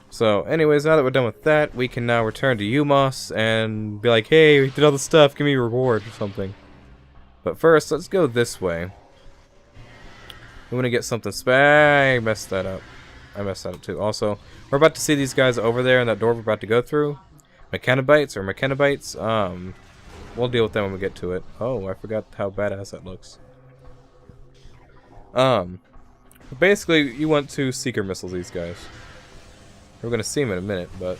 So, anyways, now that we're done with that, we can now return to Umos and be like, hey, we did all the stuff, give me a reward or something. But first, let's go this way. We want to get something I messed that up. I messed that up too. Also, we're about to see these guys over there in that door we're about to go through. Mechanobites. We'll deal with them when we get to it. Oh, I forgot how badass that looks. Basically, you want to Seeker Missiles these guys. We're going to see them in a minute, but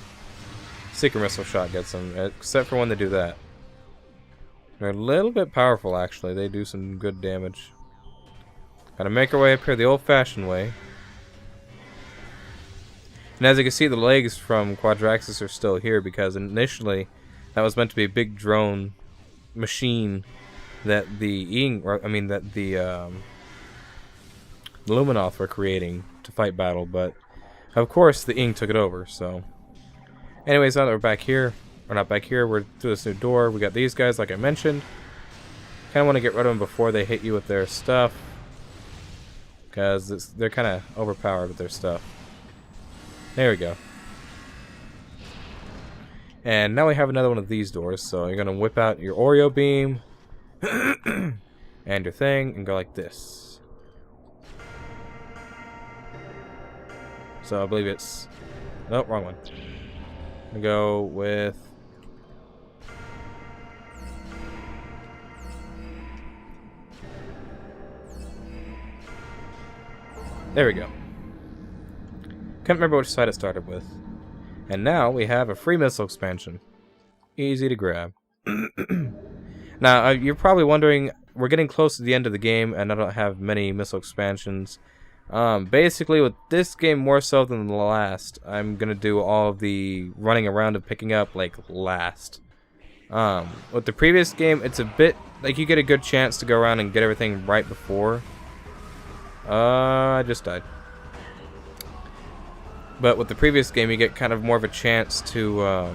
Seeker Missile shot gets them, except for when they do that. They're a little bit powerful, actually. They do some good damage. Gotta make our way up here the old-fashioned way. And as you can see, the legs from Quadraxis are still here because initially that was meant to be a big drone machine that the Luminoth were creating to fight battle, but of course the Ing took it over. So, anyways, now that we're back here, or not back here, we're through this new door. We got these guys, like I mentioned. Kind of want to get rid of them before they hit you with their stuff, because they're kind of overpowered with their stuff. There we go. And now we have another one of these doors, so you're going to whip out your Oreo beam and your thing and go like this. So I believe it's... Nope, wrong one. I'm going to go with... There we go. Can't remember which side it started with. And now we have a free missile expansion. Easy to grab. Now, you're probably wondering, we're getting close to the end of the game and I don't have many missile expansions. Basically, with this game more so than the last, I'm going to do all of the running around and picking up, like, last. With the previous game, it's a bit, like, you get a good chance to go around and get everything right before. I just died. But with the previous game, you get kind of more of a chance to,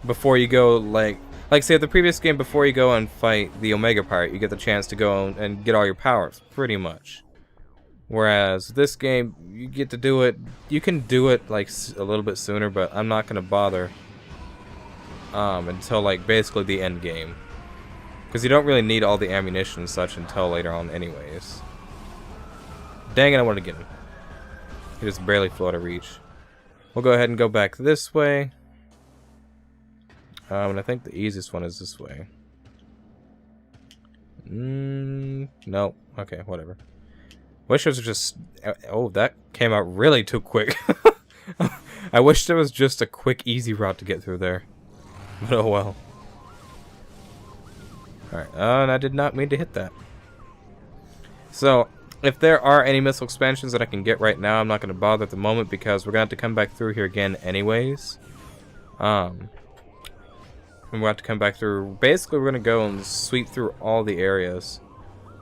before you go, like say, the previous game, before you go and fight the Omega Pirate, you get the chance to go and get all your powers, pretty much. Whereas this game, you get to do it, you can do it, like, a little bit sooner, but I'm not going to bother, until, like, basically the end game. Because you don't really need all the ammunition and such until later on anyways. Dang it, I wanted to get him. He just barely flew out of reach. We'll go ahead and go back this way. And I think the easiest one is this way. No. Okay, whatever. Wish it was just... Oh, that came out really too quick. I wish there was just a quick, easy route to get through there. But oh well. Alright, and I did not mean to hit that. So, if there are any missile expansions that I can get right now, I'm not going to bother at the moment because we're going to have to come back through here again anyways. And we'll have to come back through... Basically, we're going to go and sweep through all the areas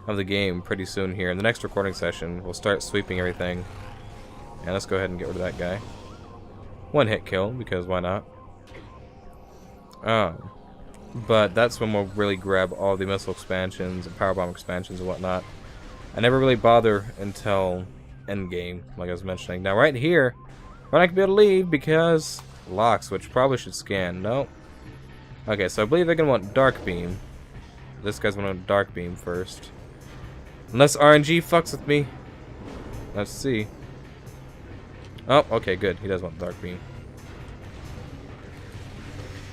of the game pretty soon here. In the next recording session, we'll start sweeping everything. And let's go ahead and get rid of that guy. One hit kill, because why not? But that's when we'll really grab all the missile expansions and power bomb expansions and whatnot. I never really bother until endgame, like I was mentioning. Now right here, we're not going to be able to leave because locks, which probably should scan. No. Okay, so I believe they're going to want dark beam. This guy's going to want dark beam first. Unless RNG fucks with me. Let's see. Oh, okay, good. He does want dark beam.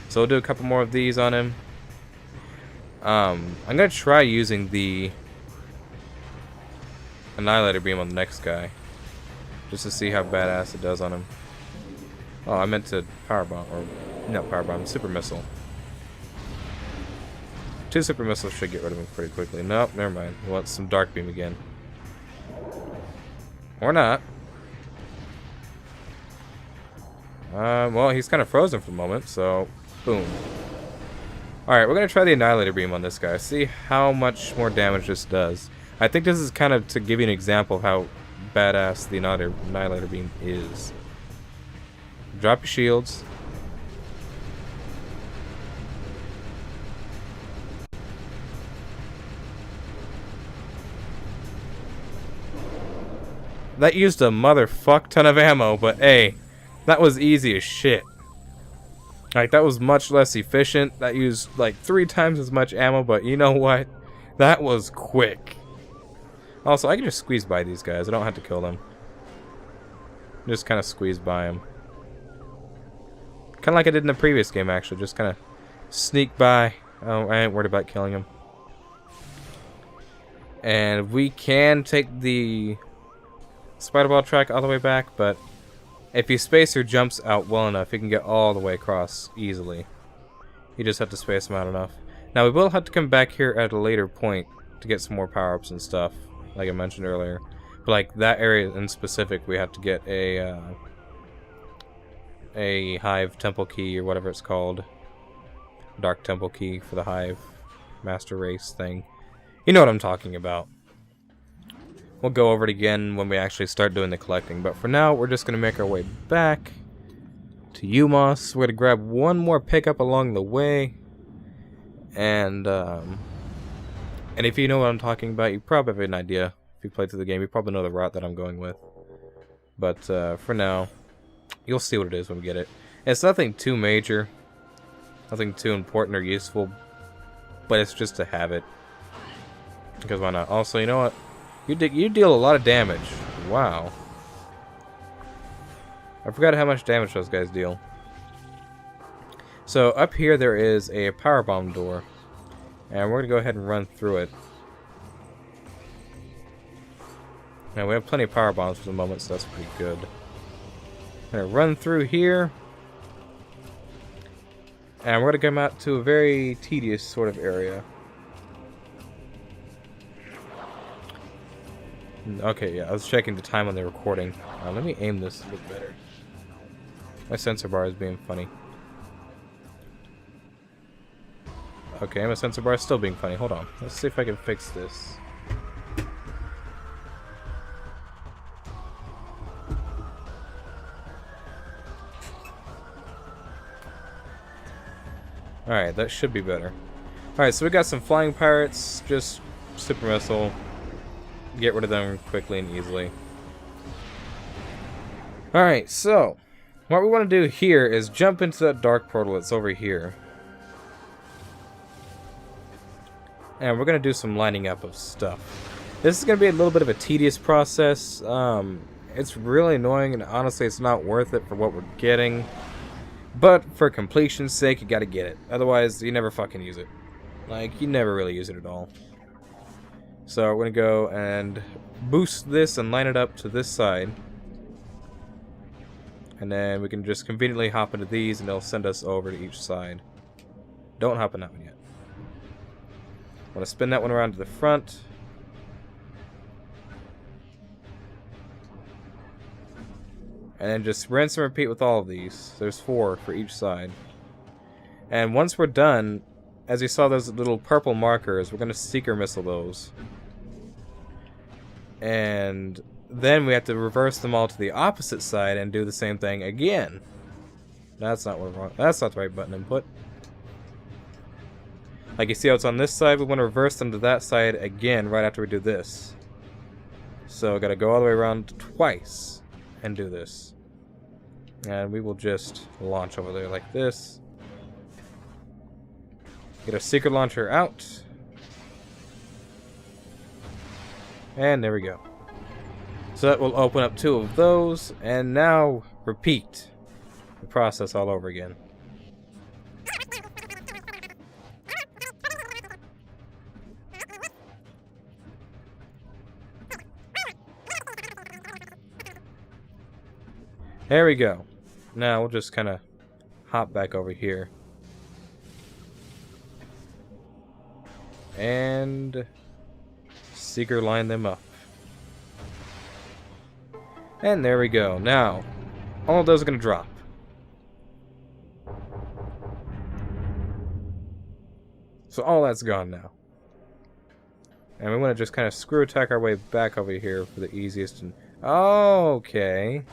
So we'll do a couple more of these on him. I'm going to try using the Annihilator beam on the next guy. Just to see how badass it does on him. Oh, I meant to power bomb, or not power bomb, super missile. 2 super missiles should get rid of him pretty quickly. Nope, never mind. He wants some dark beam again. Or not. Well, he's kind of frozen for the moment, so boom. Alright, we're going to try the Annihilator beam on this guy. See how much more damage this does. I think this is kind of to give you an example of how badass the Annihilator beam is. Drop your shields. That used a motherfuck ton of ammo, but hey, that was easy as shit. Like, that was much less efficient. That used like 3 times as much ammo, but you know what? That was quick. Also, I can just squeeze by these guys. I don't have to kill them. Just kind of squeeze by them. Kind of like I did in the previous game, actually. Just kind of sneak by. Oh, I ain't worried about killing them. And we can take the spider ball track all the way back, but if you space your jumps out well enough, you can get all the way across easily. You just have to space them out enough. Now, we will have to come back here at a later point to get some more power-ups and stuff, like I mentioned earlier. But like that area in specific, we have to get a Hive Temple Key or whatever it's called. Dark Temple Key for the Hive Master Race thing. You know what I'm talking about. We'll go over it again when we actually start doing the collecting. But for now, we're just going to make our way back to Umos. We're going to grab one more pickup along the way. And if you know what I'm talking about, you probably have an idea. If you played through the game, you probably know the route that I'm going with. But for now, you'll see what it is when we get it. It's nothing too major. Nothing too important or useful. But it's just to have it. Because why not? Also, you know what? You deal a lot of damage. Wow. I forgot how much damage those guys deal. So up here there is a power bomb door. And we're going to go ahead and run through it. Now we have plenty of power bombs for the moment, so that's pretty good. I'm going to run through here. And we're going to come out to a very tedious sort of area. Okay, yeah, I was checking the time on the recording. Let me aim this a bit better. My sensor bar is being funny. Okay, my sensor bar is still being funny. Hold on. Let's see if I can fix this. Alright, that should be better. Alright, so we got some flying pirates. Just super missile. Get rid of them quickly and easily. Alright, so what we want to do here is jump into that dark portal that's over here. And we're going to do some lining up of stuff. This is going to be a little bit of a tedious process. It's really annoying, and honestly it's not worth it for what we're getting. But for completion's sake, you got to get it. Otherwise, you never fucking use it. Like, you never really use it at all. So we're going to go and boost this and line it up to this side. And then we can just conveniently hop into these and they'll send us over to each side. Don't hop in that one yet. I'm going to spin that one around to the front. And then just rinse and repeat with all of these. There's 4 for each side. And once we're done, as you saw those little purple markers, we're going to seeker missile those. And then we have to reverse them all to the opposite side and do the same thing again. That's not what wrong. That's not the right button input. Like you see how it's on this side, we want to reverse them to that side again right after we do this. So we got to go all the way around twice and do this. And we will just launch over there like this. Get our secret launcher out. And there we go. So that will open up 2 of those. And now repeat the process all over again. There we go. Now we'll just kind of hop back over here. And seeker line them up. And there we go. Now, all of those are going to drop. So all that's gone now. And we want to just kind of screw attack our way back over here for the easiest. And oh, okay.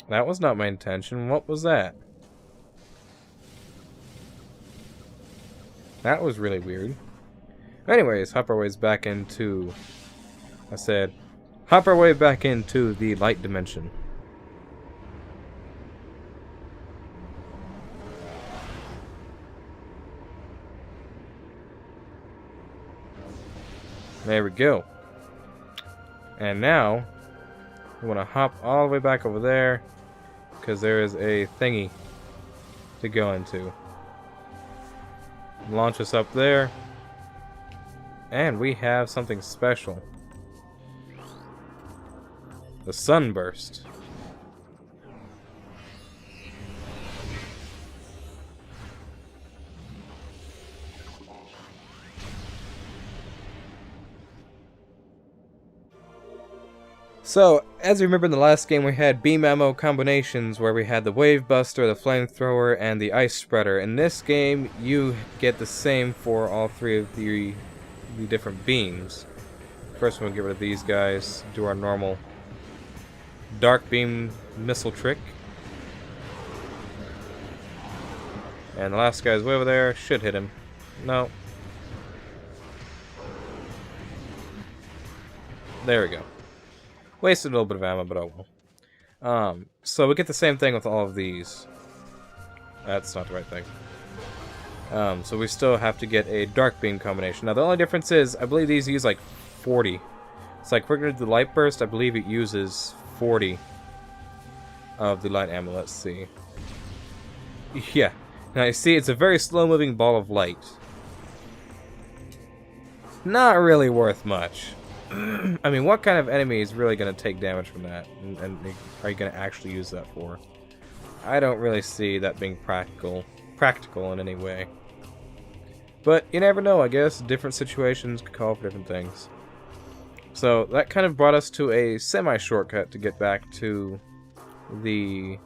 That was not my intention. What was that? That was really weird. Anyways, hop our ways back into, I said, hop our way back into the light dimension. There we go. And now, we want to hop all the way back over there, because there is a thingy to go into. Launch us up there. And we have something special. The sunburst. So, as you remember in the last game, we had beam ammo combinations where we had the wave buster, the flamethrower, and the ice spreader. In this game, you get the same for all three of the different beams. First, we'll get rid of these guys, do our normal dark beam missile trick. And the last guy's way over there, should hit him. No. There we go. Wasted a little bit of ammo, but oh well. So we get the same thing with all of these. That's not the right thing. So we still have to get a dark beam combination. Now the only difference is, I believe these use like 40. It's like we're gonna do the light burst. I believe it uses 40 of the light ammo. Let's see. Yeah. Now you see, it's a very slow-moving ball of light. Not really worth much. I mean, what kind of enemy is really going to take damage from that? And are you going to actually use that for? I don't really see that being practical in any way. But you never know, I guess. Different situations could call for different things. So that kind of brought us to a semi-shortcut to get back to the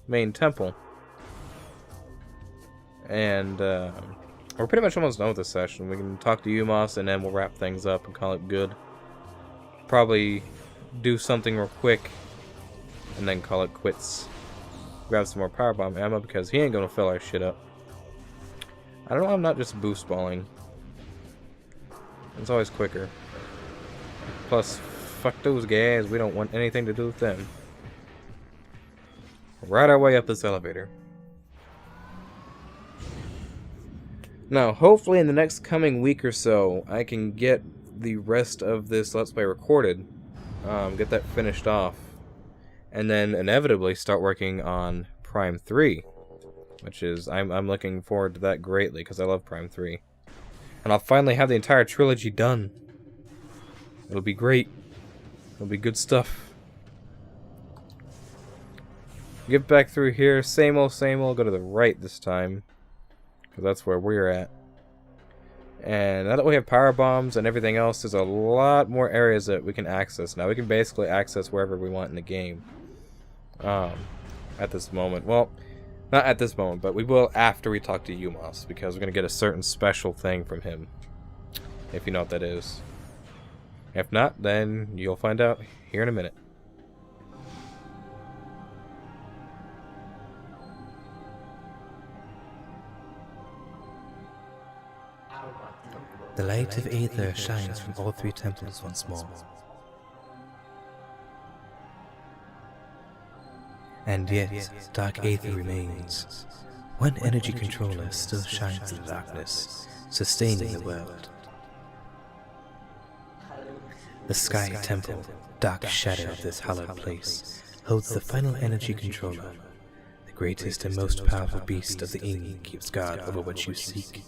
main temple. And we're pretty much almost done with this session. We can talk to Umos and then we'll wrap things up and call it good. Probably do something real quick and then call it quits. Grab some more power bomb ammo because he ain't gonna fill our shit up. I don't know, I'm not just boost balling. It's always quicker. Plus, fuck those guys, we don't want anything to do with them. Right our way up this elevator. Now, hopefully in the next coming week or so, I can get the rest of this Let's Play recorded, get that finished off, and then inevitably start working on Prime 3, which is, I'm looking forward to that greatly, because I love Prime 3. And I'll finally have the entire trilogy done. It'll be great. It'll be good stuff. Get back through here, same old, go to the right this time. Because that's where we're at. And now that we have power bombs and everything else, there's a lot more areas that we can access. Now we can basically access wherever we want in the game. At this moment. Well, not at this moment, but we will after we talk to Umos. Because we're going to get a certain special thing from him. If you know what that is. If not, then you'll find out here in a minute. The light of Aether shines from all three temples once more. And yet, dark Aether remains. One energy controller still shines in the darkness, sustaining the world. The Sky Temple, dark shadow of this hallowed place, holds the final energy controller. The greatest and most powerful beast of the Ing keeps guard over what you seek.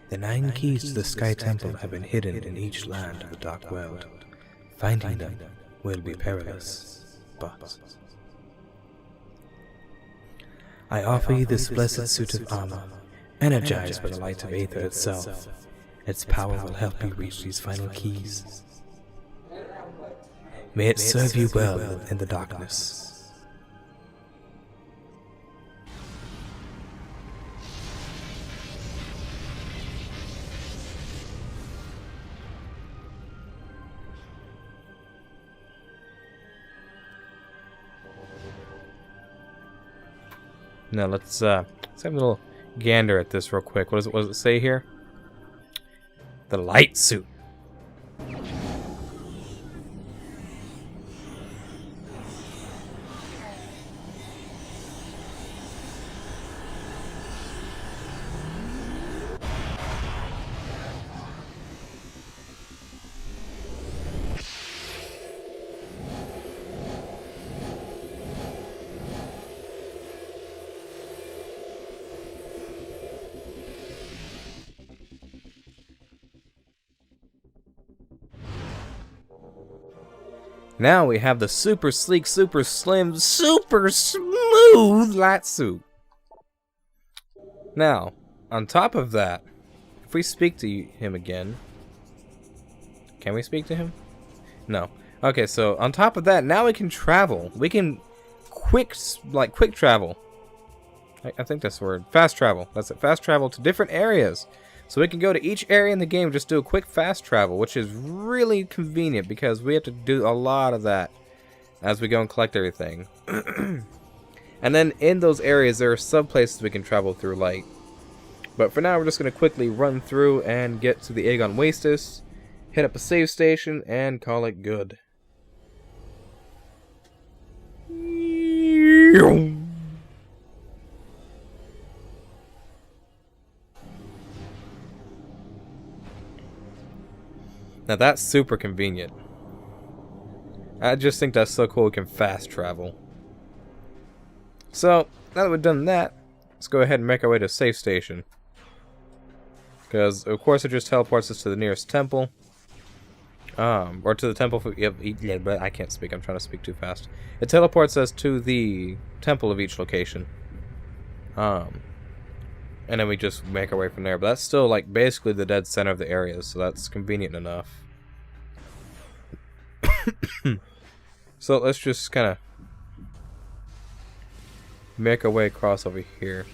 The 9 keys to the Sky Temple have been hidden in each land of the Dark World. Finding them will be perilous, but I offer you this blessed suit of armor, energized by the light of Aether itself. Its power will help you reach these final keys. May it serve you well in the darkness. Now let's have a little gander at this real quick. What does it say here? The light suit. Now we have the super sleek, super slim, super smooth light suit. Now, on top of that, if we speak to him again, can we speak to him? No. Okay, so on top of that, now we can travel. We can quick travel. I think that's the word. Fast travel. That's it. Fast travel to different areas. So we can go to each area in the game, just do a quick fast travel, which is really convenient because we have to do a lot of that as we go and collect everything. And then in those areas, there are sub places we can travel through, like. But for now, we're just going to quickly run through and get to the Aegon Wastes, hit up a save station, and call it good. Now that's super convenient. I just think that's so cool we can fast travel. So, now that we've done that, let's go ahead and make our way to a safe station. Because, of course, it just teleports us to the nearest temple. Or to the temple for, yeah, but I can't speak, I'm trying to speak too fast. It teleports us to the temple of each location. And then we just make our way from there. But that's still, like, basically the dead center of the area, so that's convenient enough. So let's just kind of make our way across over here.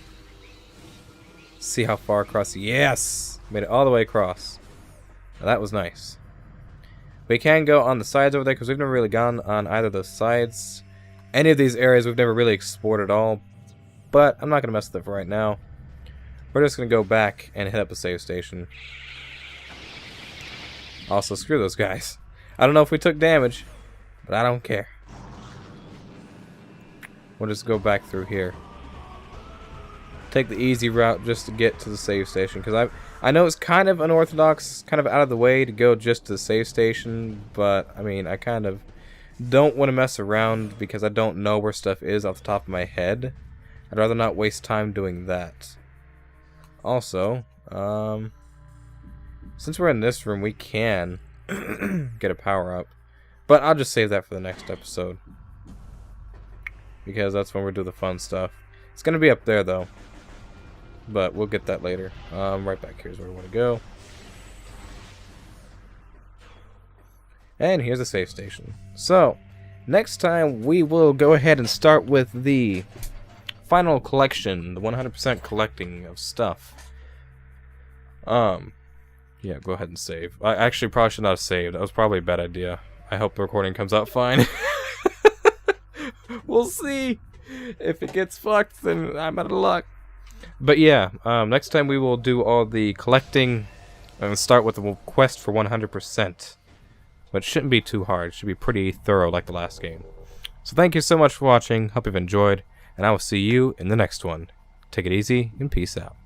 See how far across. Yes! Made it all the way across. Now, that was nice. We can go on the sides over there because we've never really gone on either of those sides. Any of these areas we've never really explored at all. But I'm not going to mess with it for right now. We're just going to go back and hit up a save station. Also, screw those guys. I don't know if we took damage, but I don't care. We'll just go back through here. Take the easy route just to get to the save station. Because I know it's kind of unorthodox, kind of out of the way to go just to the save station. But, I mean, I kind of don't want to mess around because I don't know where stuff is off the top of my head. I'd rather not waste time doing that. Also, since we're in this room, we can get a power-up. But I'll just save that for the next episode. Because that's when we'll do the fun stuff. It's going to be up there, though. But we'll get that later. Right back here is where we want to go. And here's the save station. So, next time we will go ahead and start with the final collection. The 100% collecting of stuff. Yeah, go ahead and save. I actually probably should not have saved. That was probably a bad idea. I hope the recording comes out fine. We'll see. If it gets fucked, then I'm out of luck. But yeah, next time we will do all the collecting and start with the quest for 100%. But it shouldn't be too hard. It should be pretty thorough like the last game. So thank you so much for watching. Hope you've enjoyed. And I will see you in the next one. Take it easy and peace out.